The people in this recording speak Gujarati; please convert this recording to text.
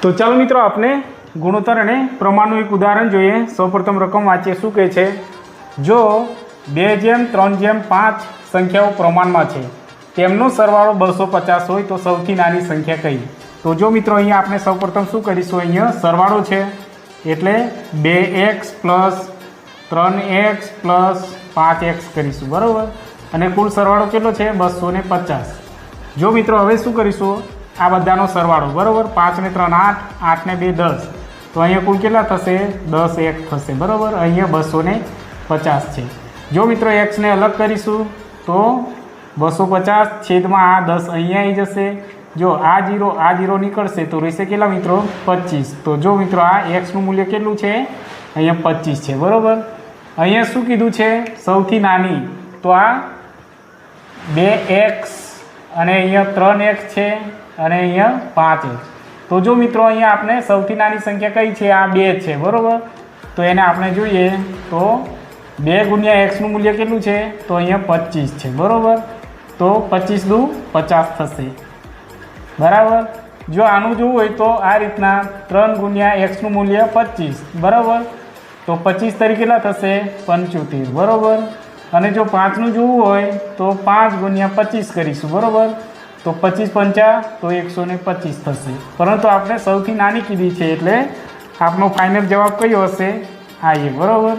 તો ચાલો મિત્રો આપણે ગુણોત્તર અને પ્રમાણનું એક ઉદાહરણ જોઈએ। સૌપ્રથમ રકમ વાંચીએ। શું કહે છે? જો 2:3:5 સંખ્યાઓ પ્રમાણમાં છે, તેમનો સરવાળો 250 હોય તો સૌથી નાની સંખ્યા કઈ? તો જો મિત્રો અહીંયા આપણે સૌપ્રથમ શું કરીશું, અહીંયા સરવાળો છે એટલે 2x + 3x + 5x કરીશું, બરાબર। અને કુલ સરવાળો કેટલો છે? 250। જો મિત્રો હવે શું કરીશું, આ બધાનો સરવાળો, બરાબર। 5 ને 3 8, 8 ને 2 10, તો અહીંયા કુલ કેટલા થશે? 10x થશે, બરાબર। અહીંયા 250 છે। જો મિત્રો x ને અલગ કરીશું તો 250 છેદમાં આ 10 અહીંયા આવી જશે। જો આ 0 નીકળશે તો રહેશે કેટલા મિત્રો? 25। તો જો મિત્રો આ x નું મૂલ્ય કેટલું છે? અહીંયા 25 છે, બરાબર। અહીંયા શું કીધું છે? સૌથી નાની, તો આ 2x અને અહીંયા 3x છે અને અહીંયા 5x। તો જો મિત્રો અહીંયા આપણે સૌથી નાની સંખ્યા કઈ છે? આ 2 છે, બરાબર। તો એને આપણે જોઈએ તો 2 × x નું મૂલ્ય કેટલું છે? તો અહીંયા 25 છે, બરાબર। તો 25 દુ 50 થશે, બરાબર। જો આનું જોવું હોય તો આ રીતના 3 × x નું મૂલ્ય 25, બરાબર। તો 25 તરીકે કેટલા થશે? 75, બરાબર। અને જો 5 નું જોવું હોય તો 5 × 25 કરીશું, બરાબર। તો 25 × 5 તો 125 થશે। પરંતુ આપણે સૌથી નાની કીધી છે એટલે આપણો ફાઇનલ જવાબ કયો હશે? આ એ, બરાબર।